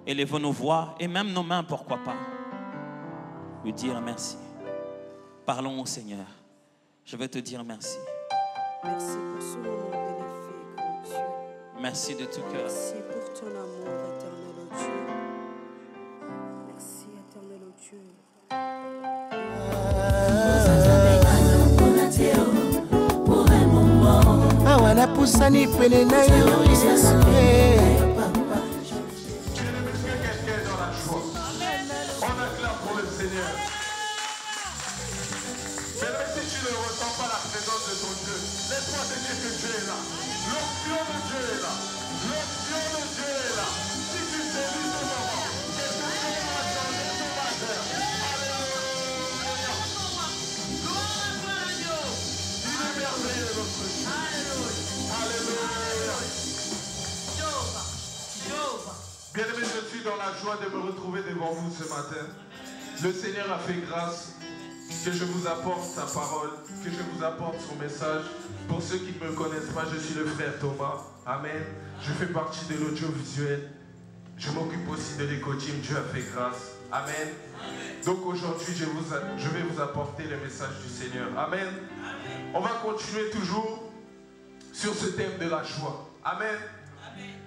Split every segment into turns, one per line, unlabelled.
Élevons nos voix et même nos mains, pourquoi pas. Lui dire merci. Parlons au Seigneur. Je vais te dire merci.
Merci pour ce moment bénéfique, oh Dieu.
Merci de tout cœur.
Merci pour ton amour éternel, oh Dieu. Merci éternel, oh Dieu.
Awana pusani pele na yo Yesu.
Laisse-moi te dire que Dieu est là. L'onction de Dieu est là. L'onction de Dieu est là. Si tu saisis ce moment, quelque chose va changer ton matin. Alléluia. Gloire à Dieu. Il est merveilleux notre Dieu. Alléluia. Bien-aimé, je suis dans la joie de me retrouver devant vous ce matin. Le Seigneur a fait grâce que je vous apporte sa parole, que je vous apporte son message. Pour ceux qui ne me connaissent pas, je suis le frère Thomas. Amen. Je fais partie de l'audiovisuel. Je m'occupe aussi de l'éco-team. Dieu a fait grâce. Amen. Donc aujourd'hui, je vais vous apporter le message du Seigneur. Amen. On va continuer toujours sur ce thème de la joie. Amen.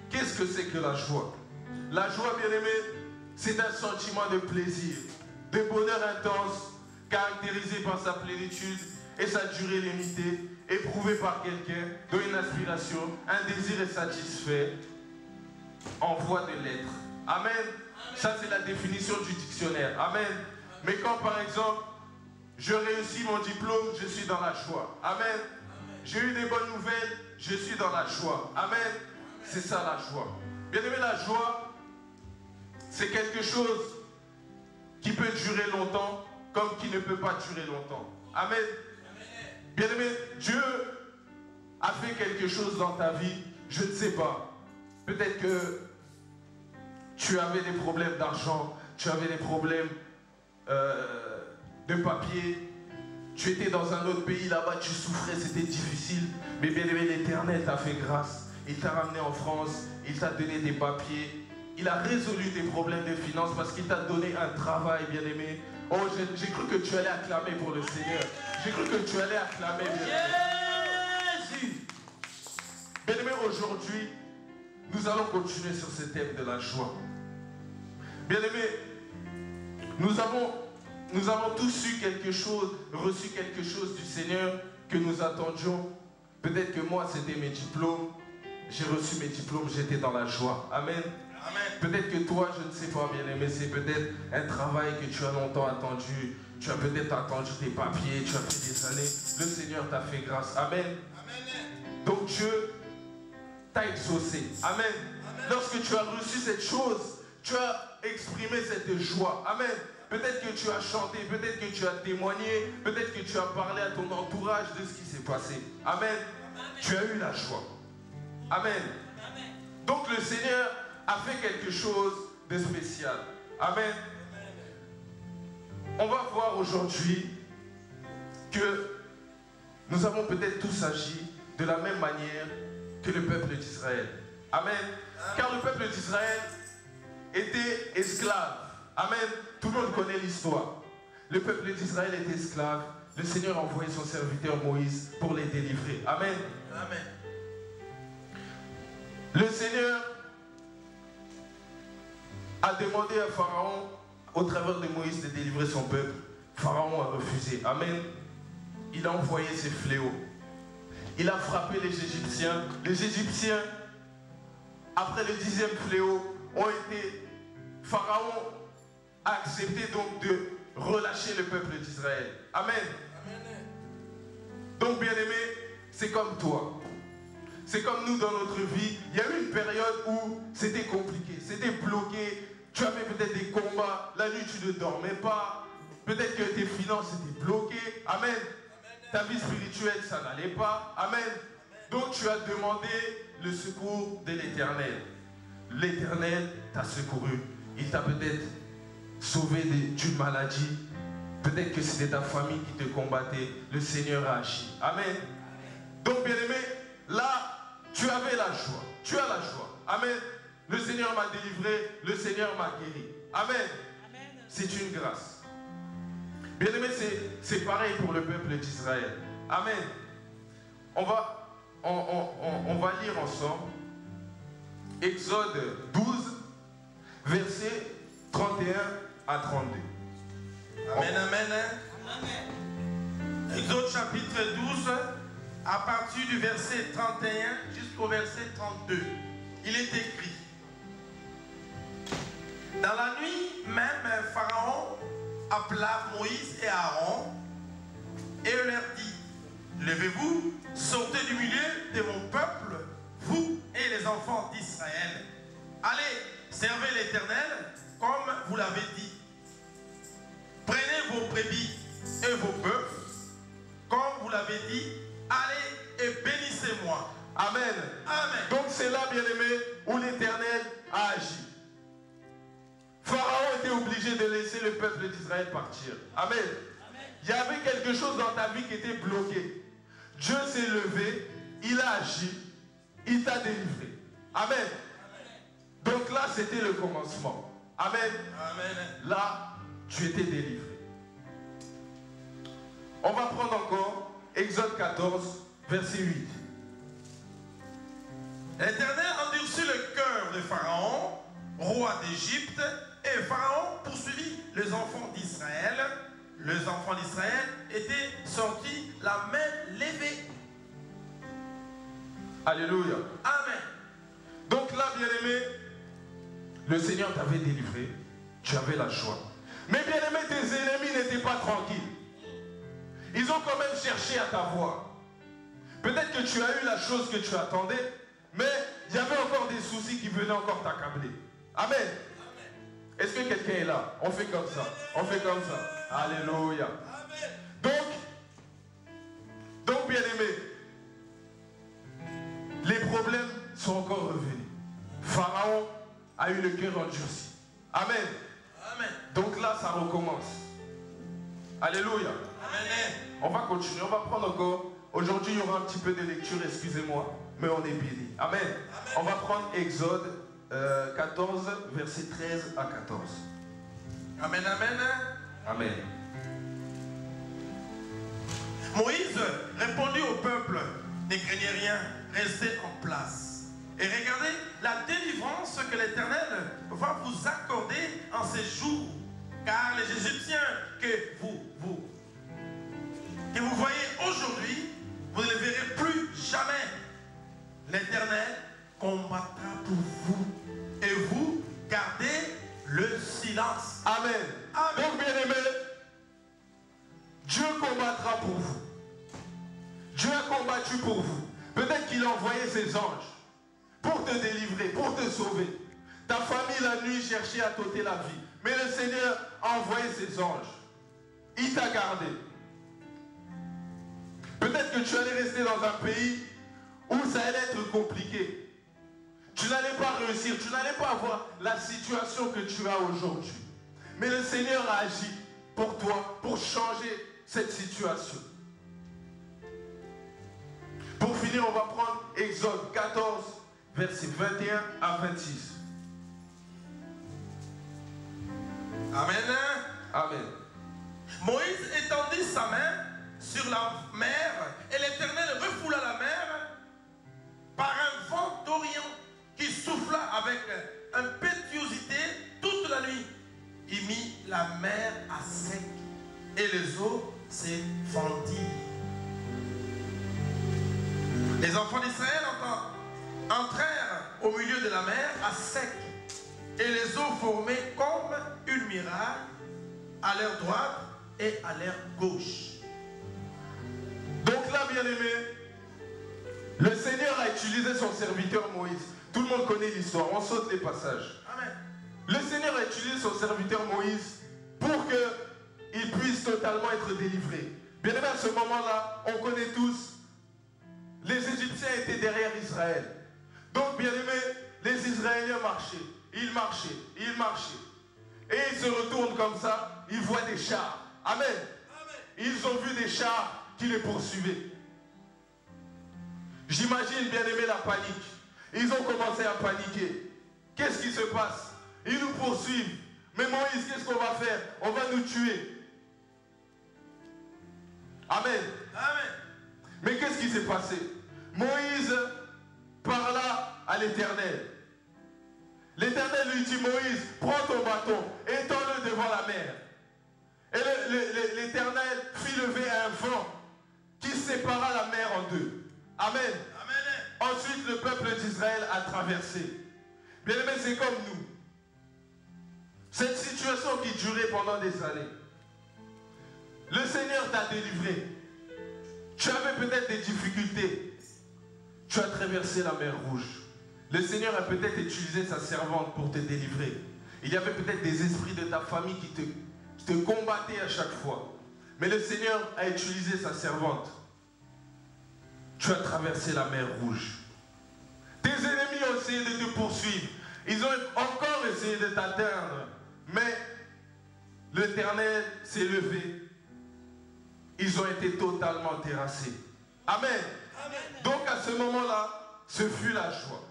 Qu'est-ce que c'est que la joie? La joie, bien-aimé, c'est un sentiment de plaisir, de bonheur intense, caractérisé par sa plénitude et sa durée limitée, éprouvé par quelqu'un dont une aspiration, un désir est satisfait en voie de l'être. Amen. Ça, c'est la définition du dictionnaire. Amen. Mais quand, par exemple, je réussis mon diplôme, je suis dans la joie. Amen. J'ai eu des bonnes nouvelles, je suis dans la joie. Amen. C'est ça la joie. Bien aimé, la joie, c'est quelque chose qui peut durer longtemps, comme qui ne peut pas durer longtemps. Amen. Bien-aimé, Dieu a fait quelque chose dans ta vie, je ne sais pas. Peut-être que tu avais des problèmes d'argent, tu avais des problèmes de papier, tu étais dans un autre pays, là-bas tu souffrais, c'était difficile. Mais bien-aimé, l'Éternel t'a fait grâce. Il t'a ramené en France, il t'a donné des papiers, il a résolu tes problèmes de finances parce qu'il t'a donné un travail, bien-aimé. Oh, j'ai cru que tu allais acclamer pour le Seigneur. J'ai cru que tu allais acclamer, bien-aimé. Bien-aimé, aujourd'hui, nous allons continuer sur ce thème de la joie. Bien-aimé, nous avons tous eu quelque chose, reçu quelque chose du Seigneur que nous attendions. Peut-être que moi, c'était mes diplômes. J'ai reçu mes diplômes, j'étais dans la joie. Amen. Peut-être que toi, je ne sais pas, bien-aimé, c'est peut-être un travail que tu as longtemps attendu. Tu as peut-être attendu tes papiers, tu as fait des années. Le Seigneur t'a fait grâce. Amen. Donc Dieu t'a exaucé. Amen. Lorsque tu as reçu cette chose, tu as exprimé cette joie. Amen. Peut-être que tu as chanté, peut-être que tu as témoigné, peut-être que tu as parlé à ton entourage de ce qui s'est passé. Amen. Tu as eu la joie. Amen. Donc le Seigneur a fait quelque chose de spécial. Amen. On va voir aujourd'hui que nous avons peut-être tous agi de la même manière que le peuple d'Israël. Amen. Car le peuple d'Israël était esclave. Amen. Tout le monde connaît l'histoire. Le peuple d'Israël était esclave. Le Seigneur a envoyé son serviteur Moïse pour les délivrer. Amen. Amen. Le Seigneur a demandé à Pharaon, au travers de Moïse, de délivrer son peuple. Pharaon a refusé. Amen. Il a envoyé ses fléaux. Il a frappé les Égyptiens. Les Égyptiens, après le 10e fléau, ont été... Pharaon a accepté donc de relâcher le peuple d'Israël. Amen. Donc, bien-aimé, c'est comme toi. C'est comme nous dans notre vie. Il y a eu une période où c'était compliqué, c'était bloqué. Tu avais peut-être des combats. La nuit, tu ne dormais pas. Peut-être que tes finances étaient bloquées. Amen. Ta vie spirituelle, ça n'allait pas. Amen. Donc, tu as demandé le secours de l'Éternel. L'Éternel t'a secouru. Il t'a peut-être sauvé d'une maladie. Peut-être que c'était ta famille qui te combattait. Le Seigneur a agi. Amen. Donc, bien-aimé, là, tu avais la joie. Tu as la joie. Amen. le Seigneur m'a délivré, le Seigneur m'a guéri. Amen. C'est une grâce. Bien aimé, c'est pareil pour le peuple d'Israël. Amen. On va lire ensemble Exode 12, versets 31 à 32.
Amen, amen. Amen. Exode chapitre 12, à partir du verset 31 jusqu'au verset 32. Il est écrit: dans la nuit même, Pharaon appela Moïse et Aaron et leur dit: levez-vous, sortez du milieu de mon peuple, vous et les enfants d'Israël. Allez, servez l'Éternel comme vous l'avez dit. Prenez vos brebis et vos bœufs, comme vous l'avez dit. Allez et bénissez-moi.
Amen.
Amen.
Donc c'est là, bien-aimé, où l'Éternel a agi. Pharaon était obligé de laisser le peuple d'Israël partir. Amen. Il y avait quelque chose dans ta vie qui était bloqué. Dieu s'est levé, il a agi, il t'a délivré. Amen. Donc là, c'était le commencement. Amen.
Amen.
Là, tu étais délivré. On va prendre encore Exode 14, verset 8.
L'Éternel endurcit le cœur de Pharaon, roi d'Égypte, et Pharaon poursuivit les enfants d'Israël. Les enfants d'Israël étaient sortis la main levée.
Alléluia.
Amen.
Donc là, bien-aimé, le Seigneur t'avait délivré, tu avais la joie. Mais bien-aimé, tes ennemis n'étaient pas tranquilles. Ils ont quand même cherché à t'avoir. Peut-être que tu as eu la chose que tu attendais, mais il y avait encore des soucis qui venaient encore t'accabler. Amen. Est-ce que quelqu'un est là? On fait comme ça. On fait comme ça. Alléluia. Donc bien-aimé, les problèmes sont encore revenus. Pharaon a eu le cœur endurci. Amen.
Amen.
Donc là, ça recommence. Alléluia.
Amen.
On va continuer, on va prendre encore. Aujourd'hui, il y aura un petit peu de lecture, excusez-moi, mais on est béni. Amen.
Amen.
On va prendre Exode 14, versets 13 à 14.
Amen, amen.
Amen.
Moïse répondit au peuple: ne craignez rien, restez en place. Et regardez la délivrance que l'Éternel va vous accorder en ces jours. Car les Égyptiens que vous voyez aujourd'hui, vous ne les verrez plus jamais. L'Éternel combattra pour vous. Et vous gardez le silence.
Amen.
Amen.
Donc, bien-aimé, Dieu combattra pour vous. Dieu a combattu pour vous. Peut-être qu'il a envoyé ses anges pour te délivrer, pour te sauver. Ta famille la nuit cherchait à t'ôter la vie. Mais le Seigneur a envoyé ses anges. Il t'a gardé. Peut-être que tu allais rester dans un pays où ça allait être compliqué. Tu n'allais pas réussir, tu n'allais pas avoir la situation que tu as aujourd'hui. Mais le Seigneur a agi pour toi, pour changer cette situation. Pour finir, on va prendre Exode 14, versets 21 à 26.
Amen.
Amen.
Moïse étendit sa main sur la mer et l'Éternel refoula la mer par un vent d'Orient qui souffla avec impétuosité toute la nuit. Il mit la mer à sec et les eaux se fendirent. Les enfants d'Israël entrèrent au milieu de la mer à sec et les eaux formaient comme une muraille à leur droite et à leur gauche.
Donc là, bien-aimé, le Seigneur a utilisé son serviteur Moïse. Tout le monde connaît l'histoire, on saute les passages.
Amen.
Le Seigneur a utilisé son serviteur Moïse pour qu'il puisse totalement être délivré. Bien-aimé, à ce moment-là, on connaît tous, les Égyptiens étaient derrière Israël. Donc, bien-aimé, les Israéliens marchaient. Ils marchaient, ils marchaient. Et ils se retournent comme ça, ils voient des chars. Amen. Ils ont vu des chars qui les poursuivaient. J'imagine, bien aimé, la panique. Ils ont commencé à paniquer. qu'est-ce qui se passe? Ils nous poursuivent. Mais Moïse, qu'est-ce qu'on va faire? On va nous tuer. Amen.
Amen.
Mais qu'est-ce qui s'est passé? Moïse parla à l'Éternel. L'Éternel lui dit, Moïse, prends ton bâton, étends-le devant la mer. Et l'Éternel fit lever un vent qui sépara la mer en deux. Amen.
Amen.
Ensuite, le peuple d'Israël a traversé. Bien aimé, c'est comme nous. Cette situation qui durait pendant des années. Le Seigneur t'a délivré. Tu avais peut-être des difficultés. Tu as traversé la mer Rouge. Le Seigneur a peut-être utilisé sa servante pour te délivrer. Il y avait peut-être des esprits de ta famille qui te combattaient à chaque fois. Mais le Seigneur a utilisé sa servante. Tu as traversé la mer Rouge. Tes ennemis ont essayé de te poursuivre. Ils ont encore essayé de t'atteindre. Mais l'Éternel s'est levé. Ils ont été totalement terrassés. Amen.
Amen.
Donc à ce moment-là, ce fut la joie.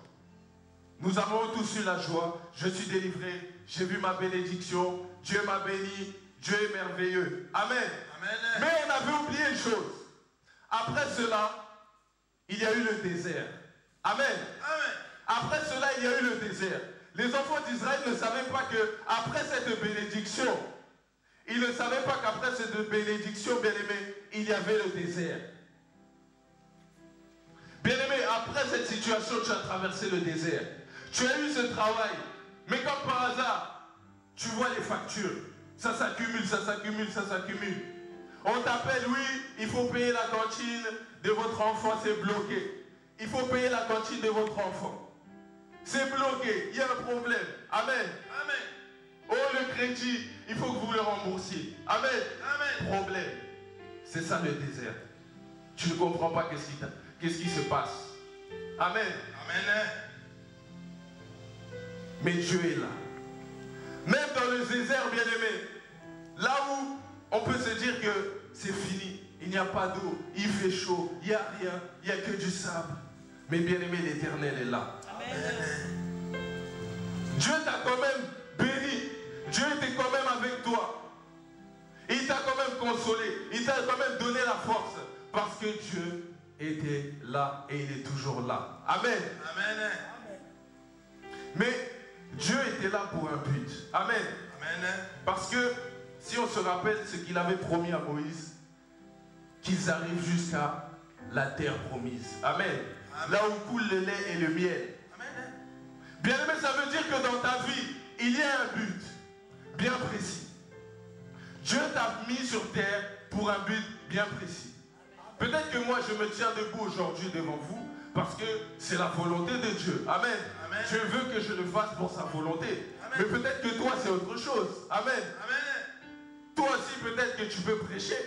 Nous avons tous eu la joie. Je suis délivré. J'ai vu ma bénédiction. Dieu m'a béni. Dieu est merveilleux. Amen.
Amen.
Mais on avait oublié une chose. Après cela, il y a eu le désert. Amen.
Amen.
Après cela, il y a eu le désert. Les enfants d'Israël ne savaient pas qu'après cette bénédiction, ils ne savaient pas qu'après cette bénédiction, bien-aimé, il y avait le désert. Bien-aimé, après cette situation, tu as traversé le désert. Tu as eu ce travail. Mais comme par hasard, tu vois les factures. Ça s'accumule, ça s'accumule, ça s'accumule. On t'appelle, oui, il faut payer la cantine de votre enfant, c'est bloqué. Il faut payer la cantine de votre enfant. C'est bloqué, il y a un problème. Amen.
Amen.
Oh, le crédit, il faut que vous le remboursiez. Amen.
Amen.
Problème. C'est ça le désert. Tu ne comprends pas qu'est-ce qui se passe. Amen.
Amen.
Mais Dieu est là. Même dans le désert, bien-aimé, là où on peut se dire que c'est fini, il n'y a pas d'eau, il fait chaud, il n'y a rien, il n'y a que du sable. Mais bien-aimé, l'Éternel est là.
Amen.
Dieu t'a quand même béni. Dieu était quand même avec toi. Il t'a quand même consolé. Il t'a quand même donné la force. Parce que Dieu était là et il est toujours là. Amen.
Amen.
Mais Dieu était là pour un but. Amen.
Amen.
Parce que si on se rappelle ce qu'il avait promis à Moïse, qu'ils arrivent jusqu'à la terre promise. Amen.
Amen.
Là où coule le lait et le miel.
Amen.
Bien aimé, ça veut dire que dans ta vie, il y a un but bien précis. Dieu t'a mis sur terre pour un but bien précis. Peut-être que moi, je me tiens debout aujourd'hui devant vous parce que c'est la volonté de Dieu. Amen.
Amen.
Dieu veut que je le fasse pour sa volonté.
Amen.
Mais peut-être que toi, c'est autre chose. Amen.
Amen.
Toi aussi, peut-être que tu peux prêcher.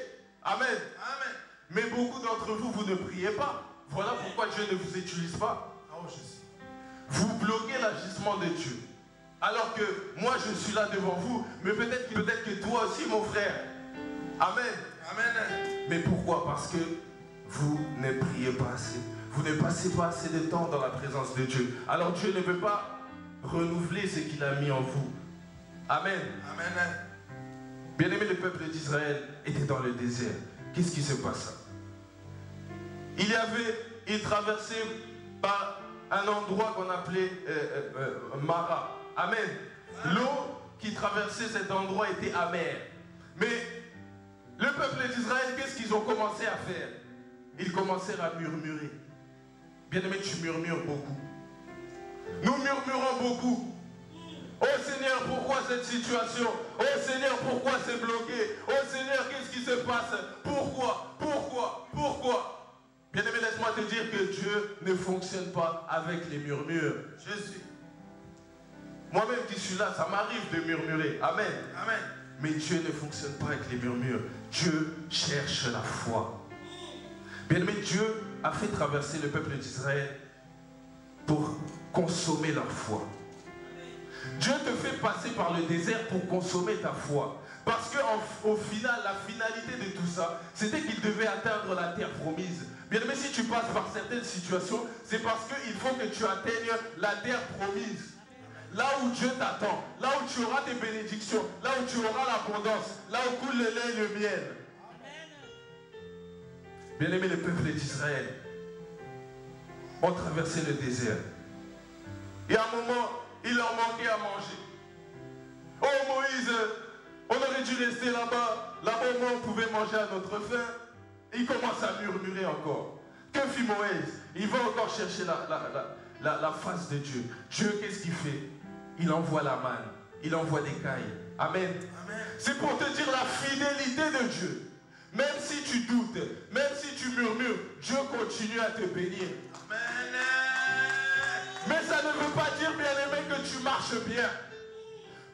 Amen.
Amen.
Mais beaucoup d'entre vous, vous ne priez pas. Voilà pourquoi Dieu ne vous utilise pas.
Oh, je sais.
Vous bloquez l'agissement de Dieu. Alors que moi, je suis là devant vous, mais peut-être que toi aussi, mon frère. Amen.
Amen.
Mais pourquoi? Parce que vous ne priez pas assez. Vous ne passez pas assez de temps dans la présence de Dieu. Alors Dieu ne peut pas renouveler ce qu'il a mis en vous. Amen.
Amen.
Bien-aimé, le peuple d'Israël était dans le désert. Qu'est-ce qui se passa? Il traversait par un endroit qu'on appelait Mara. Amen. L'eau qui traversait cet endroit était amère. Mais le peuple d'Israël, qu'est-ce qu'ils ont commencé à faire? Ils commencèrent à murmurer. Bien-aimé, tu murmures beaucoup. Nous murmurons beaucoup. Oh Seigneur, pourquoi cette situation? Oh Seigneur, pourquoi c'est bloqué? Oh Seigneur, qu'est-ce qui se passe? Pourquoi? Bien-aimé, laisse-moi te dire que Dieu ne fonctionne pas avec les murmures.
Jésus.
Moi-même qui suis là, ça m'arrive de murmurer. Amen.
Amen.
Mais Dieu ne fonctionne pas avec les murmures. Dieu cherche la foi. Bien-aimé, Dieu a fait traverser le peuple d'Israël pour consommer leur foi. Dieu te fait passer par le désert pour consommer ta foi. Parce qu'au final, la finalité de tout ça, c'était qu'il devait atteindre la terre promise. Bien-aimé, si tu passes par certaines situations, c'est parce qu'il faut que tu atteignes la terre promise. là où Dieu t'attend, là où tu auras tes bénédictions, là où tu auras l'abondance, là où coule le lait et le miel. Bien-aimés, le peuple d'Israël ont traversé le désert. Et à un moment, il leur manquait à manger. Oh Moïse, on aurait dû rester là-bas. Là-bas, au moins, on pouvait manger à notre faim. Il commence à murmurer encore. Que fit Moïse? Il va encore chercher la face de Dieu. Dieu, qu'est-ce qu'il fait? Il envoie la manne. Il envoie des cailles. Amen. C'est pour te dire la fidélité de Dieu. Même si tu doutes, même si tu murmures, Dieu continue à te bénir.
Amen.
Mais ça ne veut pas dire, bien-aimé, que tu marches bien.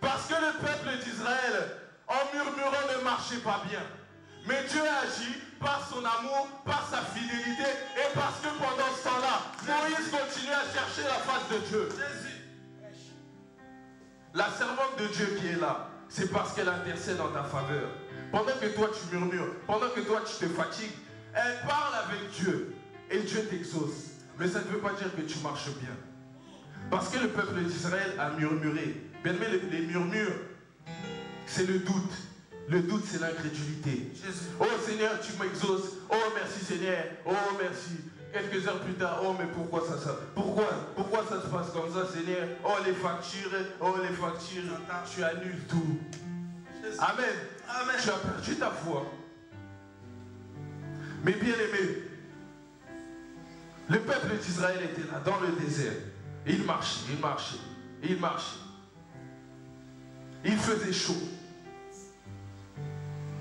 Parce que le peuple d'Israël, en murmurant, ne marchait pas bien. Mais Dieu agit par son amour, par sa fidélité, et parce que pendant ce temps-là, Moïse continue à chercher la face de Dieu. La servante de Dieu qui est là, c'est parce qu'elle intercède en ta faveur. Pendant que toi tu murmures, pendant que toi tu te fatigues, elle parle avec Dieu et Dieu t'exauce. Mais ça ne veut pas dire que tu marches bien. Parce que le peuple d'Israël a murmuré. Bien aimé, les murmures, c'est le doute. Le doute, c'est l'incrédulité. Oh Seigneur, tu m'exauces. Oh merci Seigneur. Oh merci. Quelques heures plus tard, oh mais pourquoi ça pourquoi ça se passe comme ça Seigneur? Oh les factures, tu annules tout. Amen. Amen. Tu as perdu ta foi. Mais bien aimé, le peuple d'Israël était là dans le désert. Et il marchait. Il faisait chaud.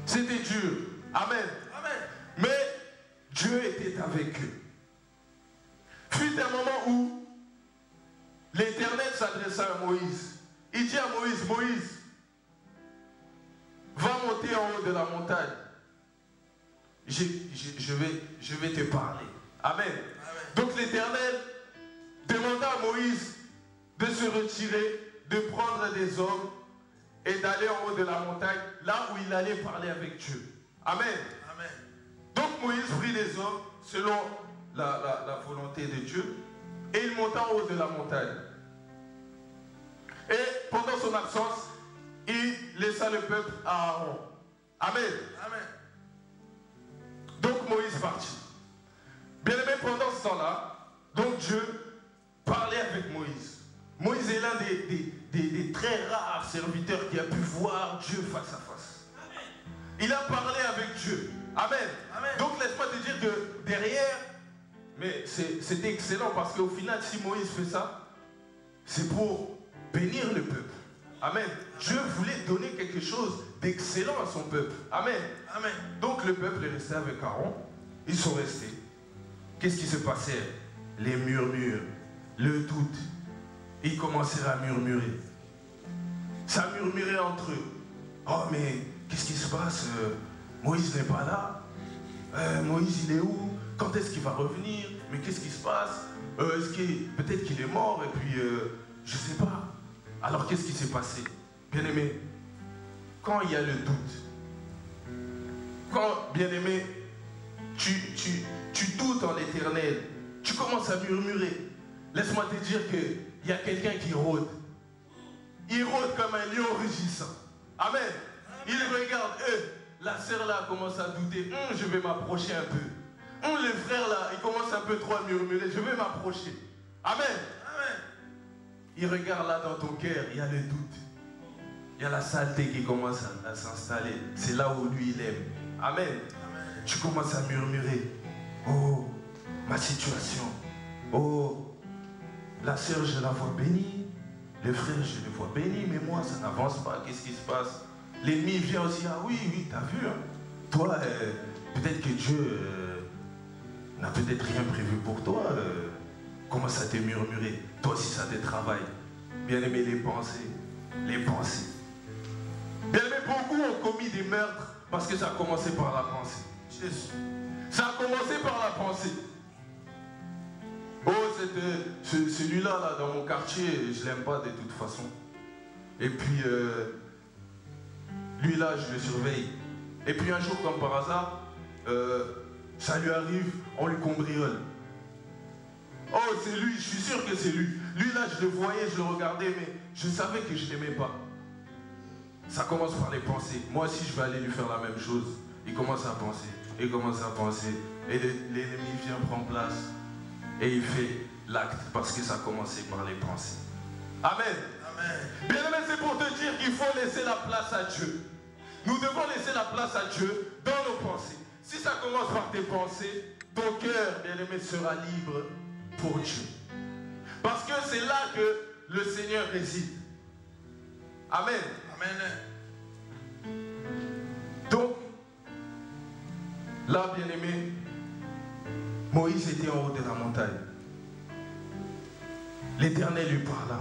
C'était dur. Amen. Amen. Mais Dieu était avec eux. Fut un moment où l'Éternel s'adressa à Moïse. Il dit à Moïse, Moïse, va monter en haut de la montagne. Je vais te parler. Amen. Amen. Donc l'Éternel demanda à Moïse de se retirer, de prendre des hommes et d'aller en haut de la montagne, là où il allait parler avec Dieu. Amen. Amen. Donc Moïse prit les hommes selon la volonté de Dieu et il monta en haut de la montagne. Et pendant son absence, il laissa le peuple à Aaron. Amen. Amen. Donc Moïse partit. Bien aimé, pendant ce temps-là, donc Dieu parlait avec Moïse. Moïse est l'un des très rares serviteurs qui a pu voir Dieu face à face. Amen. Il a parlé avec Dieu. Amen. Amen. Donc laisse-moi te dire que derrière, mais c'était excellent parce qu'au final, si Moïse fait ça, c'est pour bénir le peuple. Amen. Dieu voulait donner quelque chose d'excellent à son peuple. Amen. Amen. Donc le peuple est resté avec Aaron. Ils sont restés. Qu'est-ce qui se passait? Les murmures, le doute. Ils commencèrent à murmurer. Ça murmurait entre eux. Oh mais qu'est-ce qui se passe? Moïse n'est pas là. Moïse il est où? Quand est-ce qu'il va revenir? Mais qu'est-ce qui se passe? Peut-être qu'il est mort et puis je ne sais pas. Alors qu'est-ce qui s'est passé? Bien-aimé, quand il y a le doute, quand, bien-aimé, tu doutes en l'Éternel, tu commences à murmurer, laisse-moi te dire qu'il y a quelqu'un qui rôde. Il rôde comme un lion rugissant. Amen. Il regarde, la sœur là commence à douter, je vais m'approcher un peu. Le frère là, il commence un peu trop à murmurer, je vais m'approcher. Amen. Amen. Il regarde là dans ton cœur, il y a le doute. Il y a la saleté qui commence à s'installer. C'est là où lui il aime. Amen. Amen. Tu commences à murmurer. Oh, ma situation. Oh, la sœur je la vois bénie. Le frère je le vois béni. Mais moi ça n'avance pas. Qu'est-ce qui se passe? L'ennemi vient aussi. Ah oui, t'as vu. Hein? Toi, peut-être que Dieu n'a peut-être rien prévu pour toi. Commence à te murmurer. Toi aussi ça te travaille. Bien aimé, les pensées. Les pensées. Bien aimé, beaucoup ont commis des meurtres parce que ça a commencé par la pensée. Jésus. Ça a commencé par la pensée. Oh, celui-là, là, dans mon quartier, je ne l'aime pas de toute façon. Et puis, lui là, je le surveille. Et puis un jour, comme par hasard, ça lui arrive, on lui cambriole. Oh, c'est lui, je suis sûr que c'est lui. Lui là, je le voyais, je le regardais, mais je savais que je l'aimais pas. Ça commence par les pensées. Moi aussi, je vais aller lui faire la même chose. Il commence à penser, il commence à penser. Et l'ennemi vient prendre place. Et il fait l'acte parce que ça a commencé par les pensées. Amen.
Amen.
Bien-aimé, c'est pour te dire qu'il faut laisser la place à Dieu. Nous devons laisser la place à Dieu dans nos pensées. Si ça commence par tes pensées, ton cœur, bien-aimé, sera libre pour Dieu. Parce que c'est là que le Seigneur réside. Amen.
Amen.
Donc, là, bien-aimé, Moïse était en haut de la montagne. L'Éternel lui parla.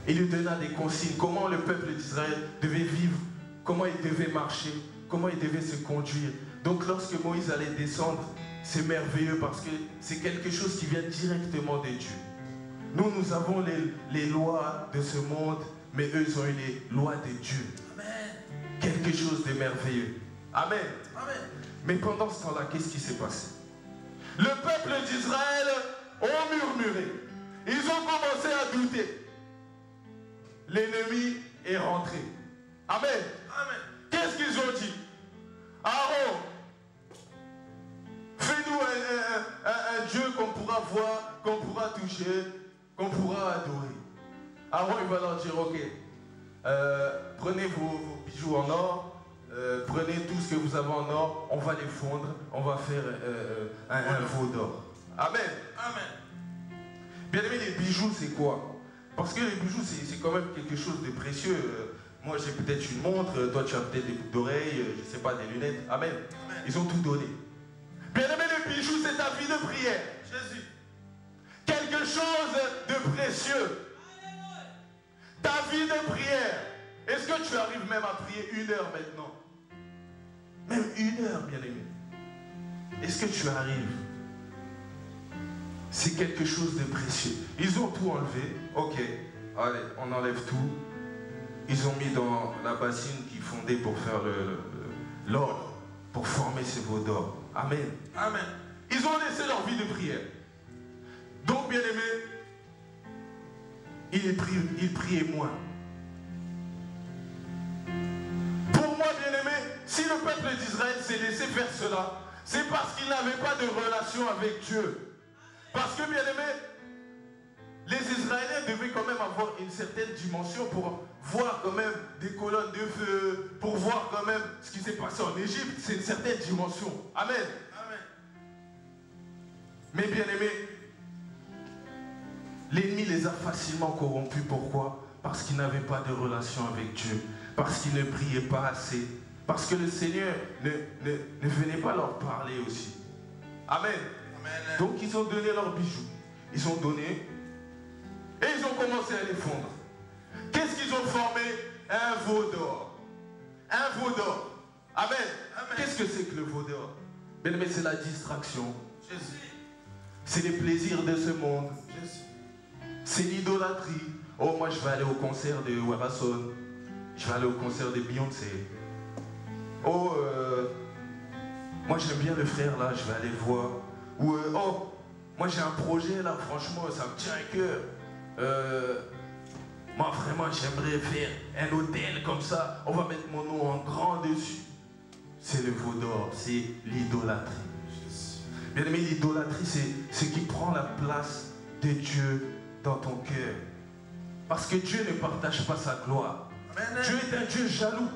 Il lui donna des consignes, comment le peuple d'Israël devait vivre, comment il devait marcher, comment il devait se conduire. Donc lorsque Moïse allait descendre, c'est merveilleux parce que c'est quelque chose qui vient directement de Dieu. Nous avons les lois de ce monde, mais eux, ils ont eu les lois de Dieu.
Amen.
Quelque chose de merveilleux. Amen.
Amen.
Mais pendant ce temps-là, qu'est-ce qui s'est passé? Le peuple d'Israël ont murmuré. Ils ont commencé à douter. L'ennemi est rentré. Amen.
Amen.
Qu'est-ce qu'ils ont dit? Aaron, fais-nous un Dieu qu'on pourra voir, qu'on pourra toucher, qu'on pourra adorer. Aaron, il va leur dire, ok, prenez vos bijoux en or, prenez tout ce que vous avez en or, on va les fondre, on va faire un veau d'or. Amen.
Amen.
Bien aimé, les bijoux, c'est quoi? Parce que les bijoux, c'est quand même quelque chose de précieux. Moi, j'ai peut-être une montre, toi, tu as peut-être des boucles d'oreilles, je ne sais pas, des lunettes. Amen.
Amen.
Ils ont tout donné. Bien aimé, les bijoux, c'est ta vie de prière.
Jésus.
Quelque chose de précieux. Ta vie de prière. Est-ce que tu arrives même à prier 1 heure maintenant? Même 1 heure, bien aimé. Est-ce que tu arrives? C'est quelque chose de précieux. Ils ont tout enlevé. Ok, allez, on enlève tout. Ils ont mis dans la bassine qui fondait pour faire l'or, pour former ce veau d'or. Amen.
Amen.
Ils ont laissé leur vie de prière. Donc, bien aimé, ils priaient moins. Pour moi, bien aimé, si le peuple d'Israël s'est laissé faire cela, c'est parce qu'il n'avait pas de relation avec Dieu. Parce que, bien aimé, les Israéliens devaient quand même avoir une certaine dimension pour voir quand même des colonnes de feu, pour voir quand même ce qui s'est passé en Égypte. C'est une certaine dimension. Amen.
Amen.
Mais bien aimé, l'ennemi les a facilement corrompus. Pourquoi? Parce qu'ils n'avaient pas de relation avec Dieu. Parce qu'ils ne priaient pas assez. Parce que le Seigneur ne venait pas leur parler aussi. Amen.
Amen.
Donc ils ont donné leurs bijoux. Ils ont donné et ils ont commencé à les fondre. Qu'est-ce qu'ils ont formé? Un veau d'or. Un veau d'or. Amen.
Amen.
Qu'est-ce que c'est que le veau d'or? Bien aimé, c'est la distraction.
Jésus.
C'est les plaisirs de ce monde.
Jésus.
C'est l'idolâtrie. Oh, moi je vais aller au concert de Warason. Je vais aller au concert de Beyoncé. Oh, moi j'aime bien le frère là, je vais aller voir. Ou oh, moi j'ai un projet là, franchement ça me tient à cœur. Moi vraiment j'aimerais faire un hôtel comme ça, on va mettre mon nom en grand dessus. C'est le veau d'or, c'est l'idolâtrie. Bien aimé, l'idolâtrie c'est ce qui prend la place de Dieu dans ton cœur. Parce que Dieu ne partage pas sa gloire.
Amen.
Dieu est un Dieu jaloux.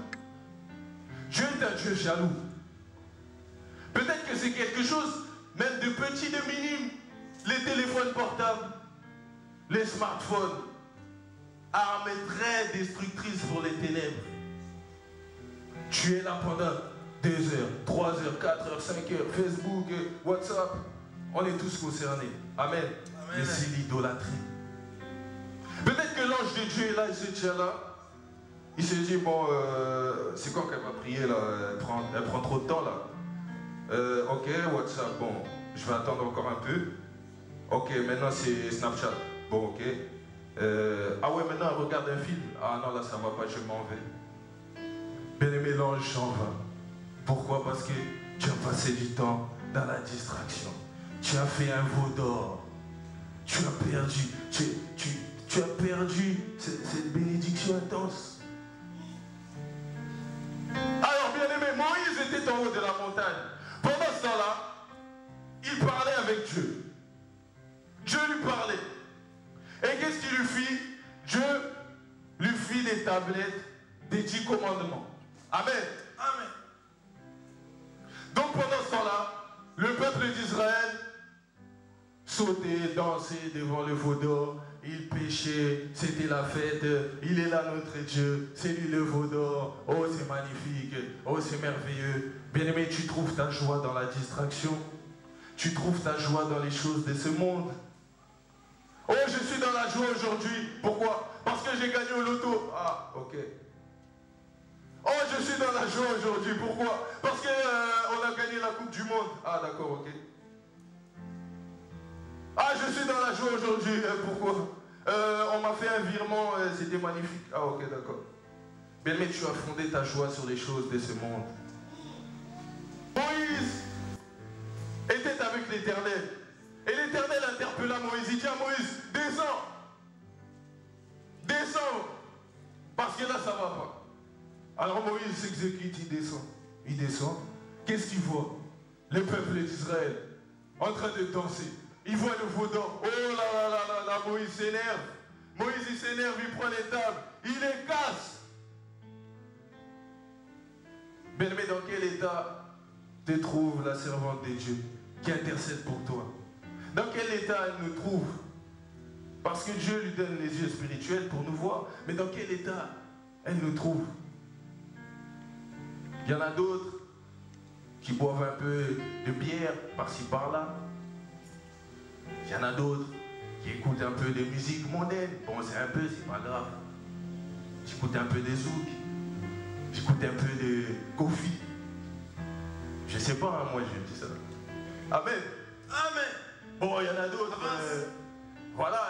Dieu est un Dieu jaloux. Peut-être que c'est quelque chose même de petit, de minime. Les téléphones portables, les smartphones, armes très destructrices pour les ténèbres. Tu es là pendant 2 heures, 3 heures, 4 heures, 5 heures, Facebook, WhatsApp. On est tous concernés. Amen.
Amen.
Mais c'est l'idolâtrie. Peut-être que l'ange de Dieu est là, il se tient là. Il se dit, bon, c'est quand qu'elle va prier là? Elle prend trop de temps là. Ok, WhatsApp, bon, je vais attendre encore un peu. Ok, maintenant c'est Snapchat. Bon, ok. Ah ouais, maintenant elle regarde un film. Ah non, là ça va pas, je m'en vais. Bien-aimé, l'ange s'en va. Pourquoi? Parce que tu as passé du temps dans la distraction. Tu as fait un veau d'or. Tu as perdu. tu as perdu cette bénédiction intense. Alors, bien aimé, Moïse était en haut de la montagne. Pendant ce temps-là, il parlait avec Dieu. Dieu lui parlait. Et qu'est-ce qu'il lui fit? Dieu lui fit des tablettes des 10 commandements. Amen. Amen. Donc pendant ce temps-là, le peuple d'Israël sautait, dansait devant le veau d'or. Il péchait, c'était la fête. Il est là notre Dieu, c'est lui le veau d'or. Oh, c'est magnifique, oh, c'est merveilleux. Bien-aimé, tu trouves ta joie dans la distraction. Tu trouves ta joie dans les choses de ce monde. Oh, je suis dans la joie aujourd'hui. Pourquoi? Parce que j'ai gagné au loto. Ah, ok. Oh, je suis dans la joie aujourd'hui. Pourquoi? Parce qu'on a gagné la Coupe du Monde. Ah, d'accord, ok. Ah, je suis dans la joie aujourd'hui. Pourquoi? On m'a fait un virement, c'était magnifique. Ah, ok, d'accord. Bien, mais tu as fondé ta joie sur les choses de ce monde. Moïse était avec l'Éternel. Et l'Éternel interpella Moïse. Il dit à Moïse, descends. Descends. Parce que là, ça ne va pas. Alors Moïse s'exécute, il descend. Il descend. Qu'est-ce qu'il voit? Le peuple d'Israël en train de danser. Il voit le veau d'or. Oh là là là là là, Moïse s'énerve. Moïse il s'énerve, il prend les tables. Il les casse. Mais dans quel état te trouve la servante de Dieu qui intercède pour toi? Dans quel état elle nous trouve? Parce que Dieu lui donne les yeux spirituels pour nous voir. Mais dans quel état elle nous trouve? Il y en a d'autres qui boivent un peu de bière par-ci par-là. Il y en a d'autres qui écoutent un peu de musique mondaine. Bon, c'est un peu, c'est pas grave. J'écoute un peu de zouk. J'écoute un peu de Kofi. Je sais pas, hein, moi je dis ça. Amen. Amen. Bon, il y en a d'autres. Voilà,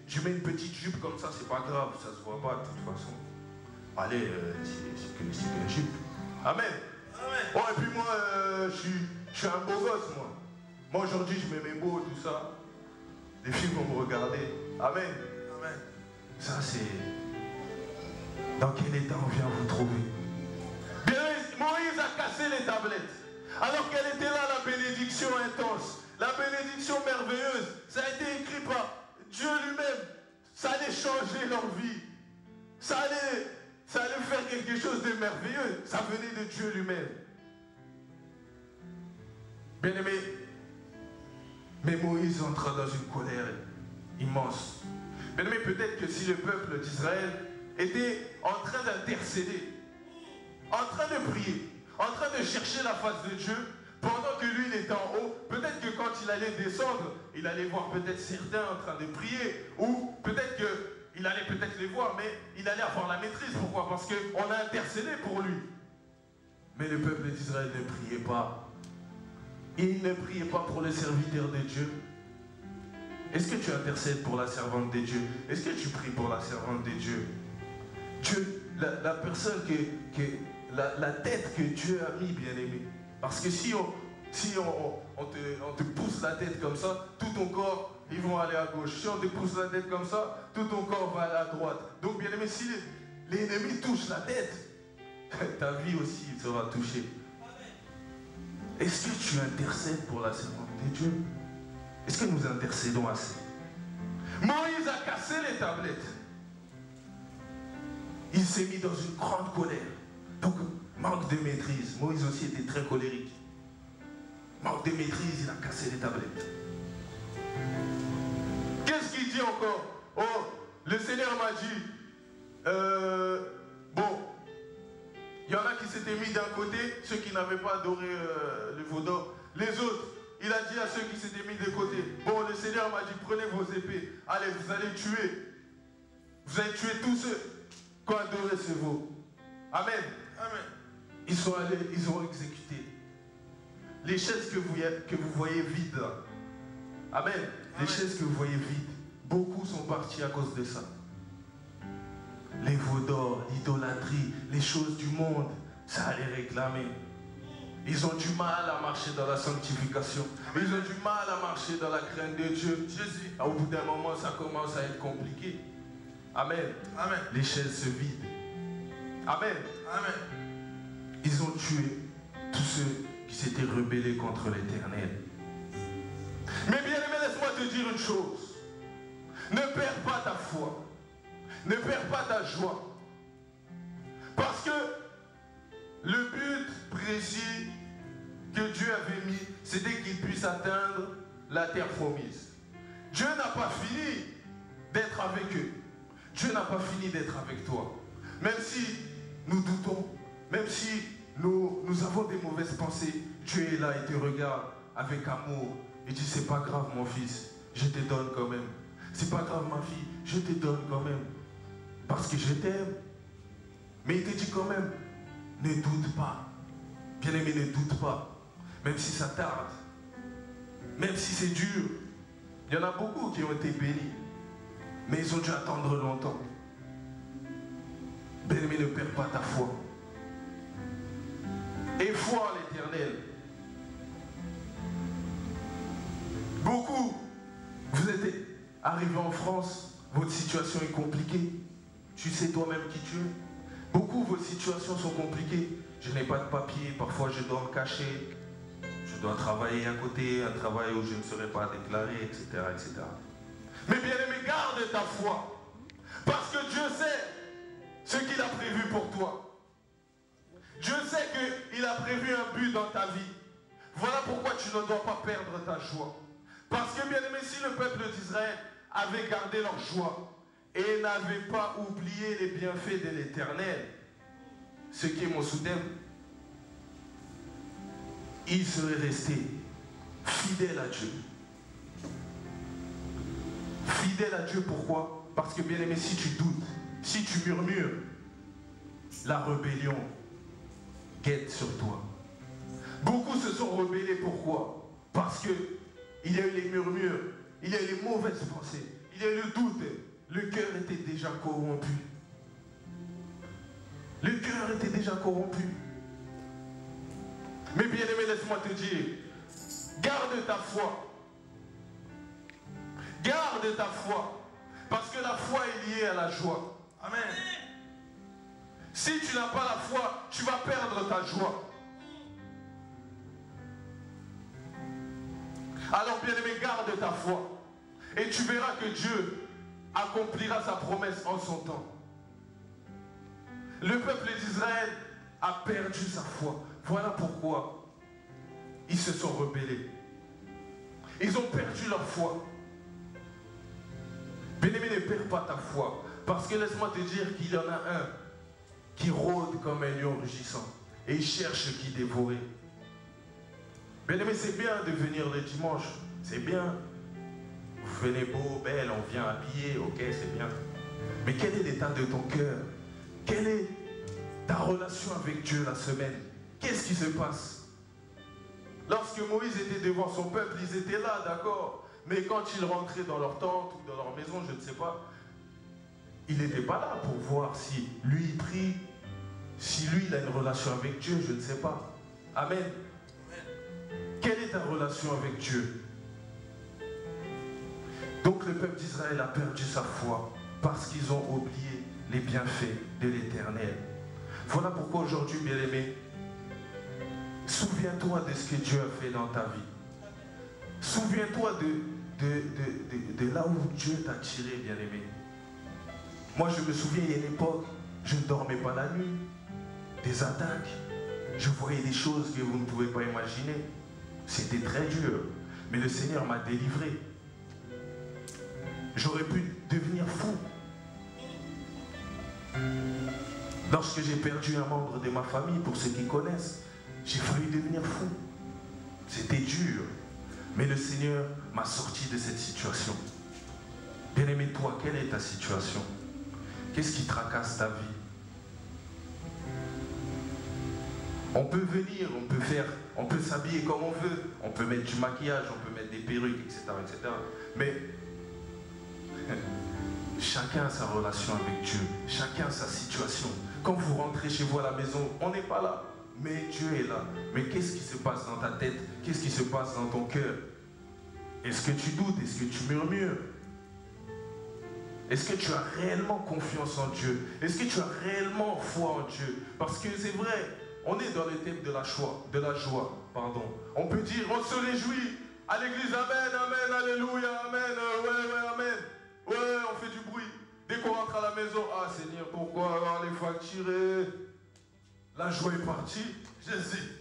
je mets une petite jupe comme ça, c'est pas grave, ça se voit pas de toute façon. Allez, c'est qu'une jupe. Amen. Amen. Bon, et puis moi, je suis un beau gosse, moi. Moi, aujourd'hui, je m'aimais beau, tout ça. Les filles vont me regarder. Amen. Amen. Ça, c'est... Dans quel état on vient vous trouver? Bien, Moïse a cassé les tablettes. Alors qu'elle était là, la bénédiction intense. La bénédiction merveilleuse, ça a été écrit par Dieu lui-même. Ça allait changer leur vie. Ça allait faire quelque chose de merveilleux. Ça venait de Dieu lui-même. Bien-aimé, mais Moïse entra dans une colère immense. Bien-aimé, peut-être que si le peuple d'Israël était en train d'intercéder, en train de prier, en train de chercher la face de Dieu, pendant que lui, il était en haut, peut-être que quand il allait descendre, il allait voir peut-être certains en train de prier, ou peut-être qu'il allait peut-être les voir, mais il allait avoir la maîtrise. Pourquoi? Parce qu'on a intercédé pour lui. Mais le peuple d'Israël ne priait pas. Il ne priait pas pour les serviteurs de Dieu. Est-ce que tu intercèdes pour la servante de Dieu? Est-ce que tu pries pour la servante de Dieu? Dieu, la personne la tête que Dieu a mis, bien-aimé. Parce que si on te pousse la tête comme ça, tout ton corps, ils vont aller à gauche. Si on te pousse la tête comme ça, tout ton corps va aller à droite. Donc, bien aimé, si l'ennemi touche la tête, ta vie aussi sera touchée. Est-ce que tu intercèdes pour la servante de Dieu? Est-ce que nous intercédons assez? Moïse a cassé les tablettes. Il s'est mis dans une grande colère. Donc, manque de maîtrise. Moïse aussi était très colérique. Manque de maîtrise, il a cassé les tablettes. Qu'est-ce qu'il dit encore? Oh, le Seigneur m'a dit, bon, il y en a qui s'étaient mis d'un côté, ceux qui n'avaient pas adoré le veau d'or. Les autres, il a dit à ceux qui s'étaient mis de côté, bon, le Seigneur m'a dit, prenez vos épées, allez, vous allez tuer. Vous allez tuer tous ceux qui ont adoré ce veau. Amen. Amen. Ils sont allés, ils ont exécuté. Les chaises que vous voyez vides, là. Amen. Amen. Les chaises que vous voyez vides, beaucoup sont partis à cause de ça. Les veaux d'or, l'idolâtrie, les choses du monde, ça allait réclamer. Ils ont du mal à marcher dans la sanctification. Ils ont du mal à marcher dans la crainte de Dieu. Jésus. Au bout d'un moment, ça commence à être compliqué. Amen.
Amen.
Les chaises se vident. Amen.
Amen.
Ils ont tué tous ceux qui s'étaient rebellés contre l'Éternel. Mais bien aimé, laisse-moi te dire une chose. Ne perds pas ta foi. Ne perds pas ta joie. Parce que le but précis que Dieu avait mis, c'était qu'il puisse atteindre la terre promise. Dieu n'a pas fini d'être avec eux. Dieu n'a pas fini d'être avec toi. Même si nous doutons, même si nous avons des mauvaises pensées, Dieu est là et te regarde avec amour. Et dit, c'est pas grave mon fils, je te donne quand même. C'est pas grave ma fille, je te donne quand même. Parce que je t'aime. Mais il te dit quand même, ne doute pas. Bien-aimé, ne doute pas. Même si ça tarde. Même si c'est dur. Il y en a beaucoup qui ont été bénis. Mais ils ont dû attendre longtemps. Bien-aimé, ne perds pas ta foi. Et foi en l'Éternel. Beaucoup, vous êtes arrivés en France, votre situation est compliquée. Tu sais toi-même qui tu es. Beaucoup, vos situations sont compliquées. Je n'ai pas de papier, parfois je dois me cacher. Je dois travailler à côté, un travail où je ne serai pas déclaré, etc. etc. Mais bien aimé, garde ta foi. Parce que Dieu sait ce qu'il a prévu pour toi. Dieu sait qu'il a prévu un but dans ta vie. Voilà pourquoi tu ne dois pas perdre ta joie. Parce que bien aimé, si le peuple d'Israël avait gardé leur joie et n'avait pas oublié les bienfaits de l'Éternel, ce qui est mon soutien, ils seraient restés fidèles à Dieu. Fidèles à Dieu, pourquoi? Parce que bien aimé, si tu doutes, si tu murmures, la rébellion guette sur toi. Beaucoup se sont rebellés, pourquoi? Parce que il y a eu les murmures, il y a eu les mauvaises pensées, il y a eu le doute. Le cœur était déjà corrompu. Le cœur était déjà corrompu. Mais bien aimé, laisse-moi te dire, garde ta foi. Garde ta foi. Parce que la foi est liée à la joie.
Amen.
Si tu n'as pas la foi, tu vas perdre ta joie. Alors bien aimé, garde ta foi. Et tu verras que Dieu accomplira sa promesse en son temps. Le peuple d'Israël a perdu sa foi. Voilà pourquoi ils se sont rebellés. Ils ont perdu leur foi. Bien-aimé, ne perds pas ta foi. Parce que laisse-moi te dire qu'il y en a un qui rôde comme un lion rugissant. Et il cherche qui dévorer. Bien-aimé, c'est bien de venir le dimanche. C'est bien. Vous venez beau, belle, on vient habillé, ok, c'est bien. Mais quel est l'état de ton cœur? Quelle est ta relation avec Dieu la semaine? Qu'est-ce qui se passe? Lorsque Moïse était devant son peuple, ils étaient là, d'accord. Mais quand ils rentraient dans leur tente ou dans leur maison, je ne sais pas, il n'était pas là pour voir si lui il prie, si lui il a une relation avec Dieu, je ne sais pas. Amen. Quelle est ta relation avec Dieu? Donc le peuple d'Israël a perdu sa foi parce qu'ils ont oublié les bienfaits de l'Éternel. Voilà pourquoi aujourd'hui, bien-aimé, souviens-toi de ce que Dieu a fait dans ta vie. Souviens-toi de là où Dieu t'a tiré, bien-aimé. Moi, je me souviens, il y a une époque, je ne dormais pas la nuit. Des attaques. Je voyais des choses que vous ne pouvez pas imaginer. C'était très dur. Mais le Seigneur m'a délivré. J'aurais pu devenir fou. Lorsque j'ai perdu un membre de ma famille, pour ceux qui connaissent, j'ai failli devenir fou. C'était dur. Mais le Seigneur m'a sorti de cette situation. Bien-aimé, toi, quelle est ta situation? Qu'est-ce qui tracasse ta vie? On peut venir, on peut s'habiller comme on veut, on peut mettre du maquillage, on peut mettre des perruques, etc. etc. Mais chacun a sa relation avec Dieu, chacun a sa situation. Quand vous rentrez chez vous à la maison, on n'est pas là. mais Dieu est là. Mais qu'est-ce qui se passe dans ta tête? Qu'est-ce qui se passe dans ton cœur? Est-ce que tu doutes? Est-ce que tu murmures? Est-ce que tu as réellement confiance en Dieu? Est-ce que tu as réellement foi en Dieu? Parce que c'est vrai, on est dans le thème de la joie, pardon. On peut dire, on se réjouit à l'église, amen, amen, alléluia, amen, ouais, amen. Ouais, on fait du bruit. Dès qu'on rentre à la maison, ah Seigneur, pourquoi avoir les facturés? La joie est partie, Jésus.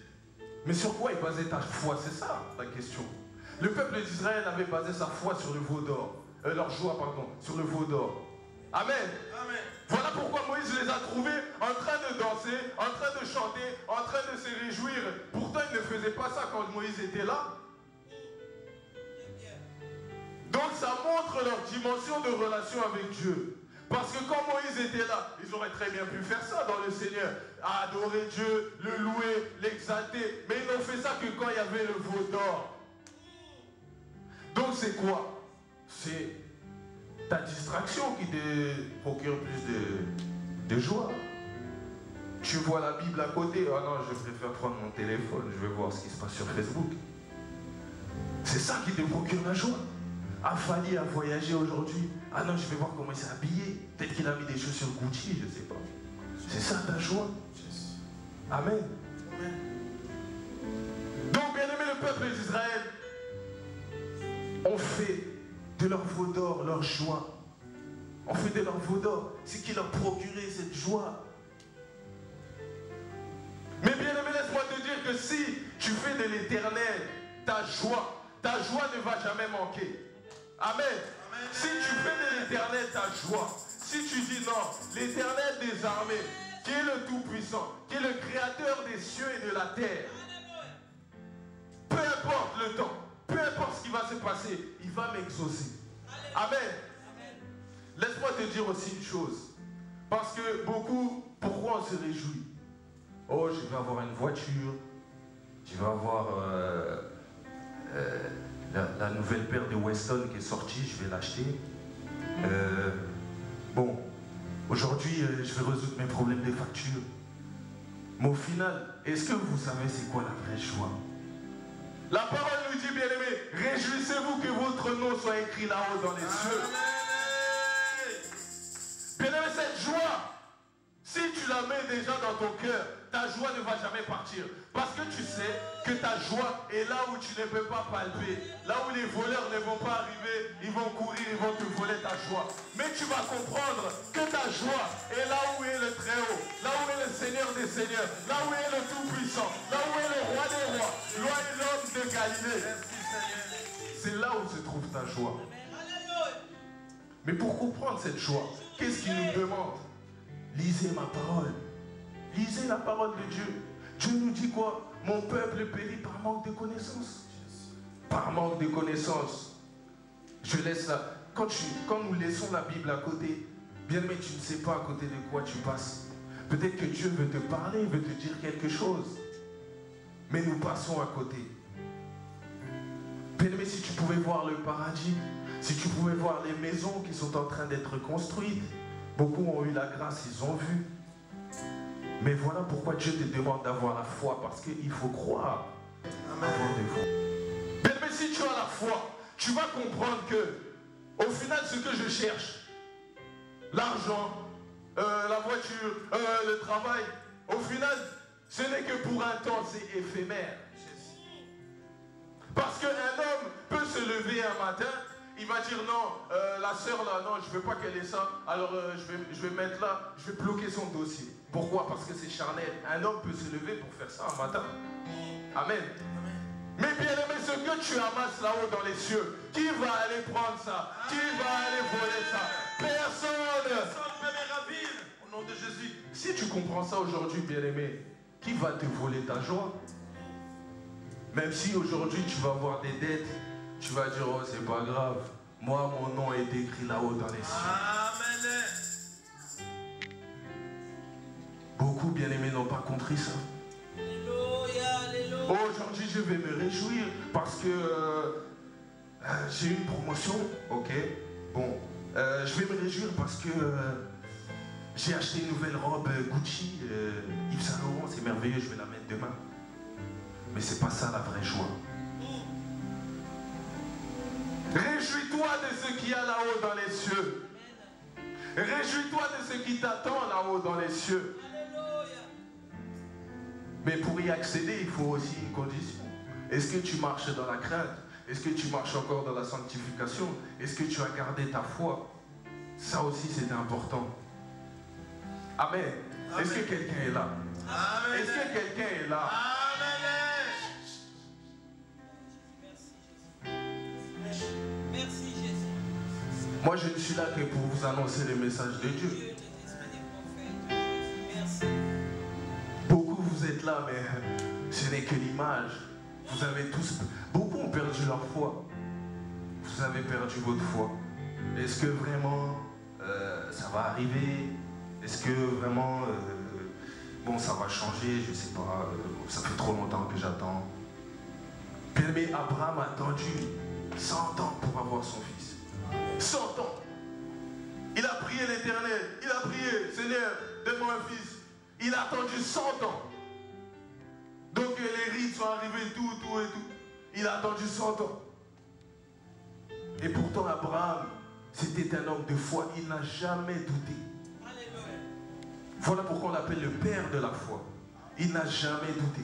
Mais sur quoi est basée ta foi? C'est ça la question. Le peuple d'Israël avait basé sa foi sur le veau d'or. Leur joie, pardon, sur le veau d'or. Amen.
Amen.
Voilà pourquoi Moïse les a trouvés en train de danser, en train de chanter, en train de se réjouir. Pourtant, ils ne faisaient pas ça quand Moïse était là. Donc, ça montre leur dimension de relation avec Dieu. Parce que quand Moïse était là, ils auraient très bien pu faire ça dans le Seigneur. Adorer Dieu, le louer, l'exalter. Mais ils n'ont fait ça que quand il y avait le veau d'or. Donc, c'est quoi? C'est ta distraction qui te procure plus de joie. Tu vois la Bible à côté. Ah non, je préfère prendre mon téléphone, je vais voir ce qui se passe sur Facebook. C'est ça qui te procure la joie. Ah, Fali a voyagé aujourd'hui. Ah non, je vais voir comment il s'est habillé. Peut-être qu'il a mis des chaussures Gucci, je ne sais pas. C'est ça ta joie. Amen. Donc, bien aimé, le peuple d'Israël, on fait de leur veau d'or leur joie. On fait de leur veau d'or ce qui leur procurait cette joie. Mais bien aimé, laisse-moi te dire que si tu fais de l'éternel ta joie ne va jamais manquer. Amen. Amen. Si tu fais de l'éternel ta joie, si tu dis non, l'éternel des armées, qui est le Tout-Puissant, qui est le Créateur des cieux et de la terre, peu importe le temps, peu importe ce qui va se passer, il va m'exaucer. Amen. Laisse-moi te dire aussi une chose. Parce que beaucoup, pourquoi on se réjouit? Oh, je vais avoir une voiture. Je vais avoir la nouvelle paire de Weston qui est sortie. Je vais l'acheter. Bon, aujourd'hui, je vais résoudre mes problèmes de facture. Mais au final, est-ce que vous savez c'est quoi la vraie joie? La parole nous dit, bien aimé, réjouissez-vous que votre nom soit écrit là-haut dans les cieux. Bien aimé, cette joie, si tu la mets déjà dans ton cœur, ta joie ne va jamais partir. Parce que tu sais que ta joie est là où tu ne peux pas palper. Là où les voleurs ne vont pas arriver, ils vont courir, ils vont te voler ta joie. Mais tu vas comprendre que ta joie est là où est le Très-Haut, là où est le Seigneur des Seigneurs, là où est le Tout-Puissant, là où est le Roi des Rois, loi et l'homme de Galilée. C'est là où se trouve ta joie. Mais pour comprendre cette joie, qu'est-ce qu'il nous demande? Lisez ma parole. Lisez la parole de Dieu. Dieu nous dit quoi? Mon peuple périt par manque de connaissances. Par manque de connaissances. Je laisse ça. Quand nous laissons la Bible à côté, bien mais tu ne sais pas à côté de quoi tu passes. Peut-être que Dieu veut te parler, veut te dire quelque chose. Mais nous passons à côté. Bien mais si tu pouvais voir le paradis, si tu pouvais voir les maisons qui sont en train d'être construites, beaucoup ont eu la grâce, ils ont vu. Mais voilà pourquoi Dieu te demande d'avoir la foi, parce qu'il faut croire. Amen. Avoir des foi. Mais si tu as la foi, tu vas comprendre que, au final, ce que je cherche, l'argent, la voiture, le travail, au final, ce n'est que pour un temps, c'est éphémère. Parce qu'un homme peut se lever un matin, il va dire non, la sœur là, non, je ne veux pas qu'elle ait ça, alors je vais mettre là, je vais bloquer son dossier. Pourquoi? Parce que c'est charnel. Un homme peut se lever pour faire ça un matin. Amen. Mais bien aimé, ce que tu amasses là-haut dans les cieux, qui va aller prendre ça? Qui va aller voler ça? Personne. Au nom de Jésus. Si tu comprends ça aujourd'hui, bien aimé, qui va te voler ta joie? Même si aujourd'hui tu vas avoir des dettes, tu vas dire, oh, c'est pas grave. Moi, mon nom est écrit là-haut dans les cieux. Amen. Beaucoup, bien aimés, n'ont pas compris ça. Oh, aujourd'hui, je vais me réjouir parce que j'ai eu une promotion. Ok. Bon, je vais me réjouir parce que j'ai acheté une nouvelle robe Gucci, Yves Saint Laurent, c'est c'est merveilleux, je vais la mettre demain. Mais c'est pas ça la vraie joie. Réjouis-toi de ce qu'il y a là-haut dans les cieux. Réjouis-toi de ce qui t'attend là-haut dans les cieux. Mais pour y accéder, il faut aussi une condition. Est-ce que tu marches dans la crainte? Est-ce que tu marches encore dans la sanctification? Est-ce que tu as gardé ta foi? Ça aussi, c'est important. Amen. Est-ce que quelqu'un est là?
Amen.
Est-ce que quelqu'un est là?
Merci Jésus.
Moi, je ne suis là que pour vous annoncer le message de Dieu.
Merci.
Beaucoup vous êtes là, mais ce n'est que l'image. Vous avez tous... Beaucoup ont perdu leur foi. Vous avez perdu votre foi. Est-ce que vraiment ça va arriver? Est-ce que vraiment bon, ça va changer? Je ne sais pas. Ça fait trop longtemps que j'attends. Bien-aimé, Abraham a attendu 100 ans pour avoir son fils. 100 ans. Il a prié l'Éternel. Il a prié, Seigneur, donne-moi un fils. Il a attendu 100 ans. Donc les rites sont arrivés, tout et tout. Il a attendu 100 ans. Et pourtant Abraham, c'était un homme de foi. Il n'a jamais douté.
Alléluia.
Voilà pourquoi on l'appelle le père de la foi. Il n'a jamais douté.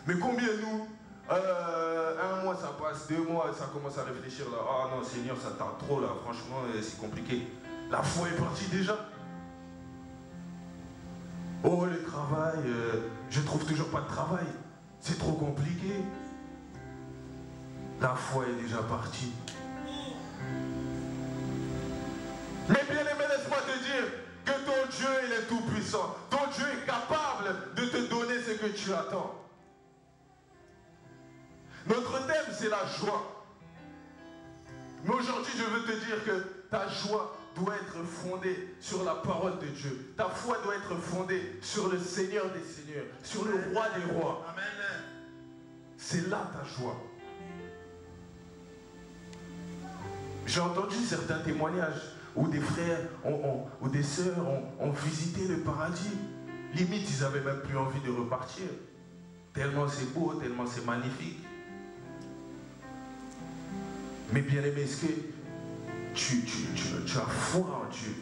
Mais combien nous, un mois ça passe, 2 mois, ça commence à réfléchir là. Ah non Seigneur, ça tarde trop là, franchement c'est compliqué. La foi est partie déjà. Oh le travail, je trouve toujours pas de travail. C'est trop compliqué. La foi est déjà partie. Mais bien aimé, laisse-moi te dire que ton Dieu, il est tout puissant. Ton Dieu est capable de te donner ce que tu attends. Notre thème, c'est la joie. Mais aujourd'hui, je veux te dire que ta joie doit être fondée sur la parole de Dieu. Ta foi doit être fondée sur le Seigneur des Seigneurs, sur le Roi des Rois.
Amen.
C'est là ta joie. J'ai entendu certains témoignages où des frères ou des sœurs ont visité le paradis. Limite, ils n'avaient même plus envie de repartir. Tellement c'est beau, tellement c'est magnifique. Mais bien aimé, est-ce que tu as foi en Dieu?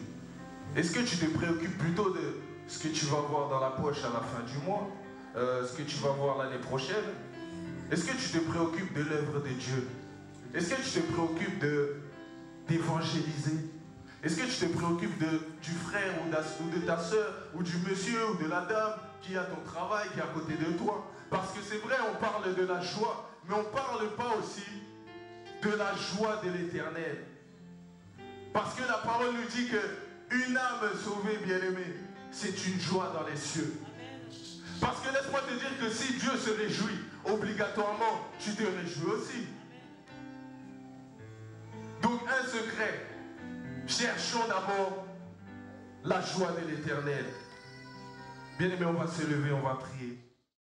Est-ce que tu te préoccupes plutôt de ce que tu vas voir dans la poche à la fin du mois? Ce que tu vas voir l'année prochaine? Est-ce que tu te préoccupes de l'œuvre de Dieu? Est-ce que tu te préoccupes d'évangéliser? Est-ce que tu te préoccupes du frère ou de ta soeur ou du monsieur ou de la dame qui a ton travail, qui est à côté de toi? Parce que c'est vrai, on parle de la joie, mais on ne parle pas aussi de la joie de l'Éternel. Parce que la parole nous dit qu'une âme sauvée, bien-aimée, c'est une joie dans les cieux. Parce que laisse-moi te dire que si Dieu se réjouit, obligatoirement, tu te réjouis aussi. Donc un secret, cherchons d'abord la joie de l'Éternel. Bien-aimé, on va se lever, on va prier.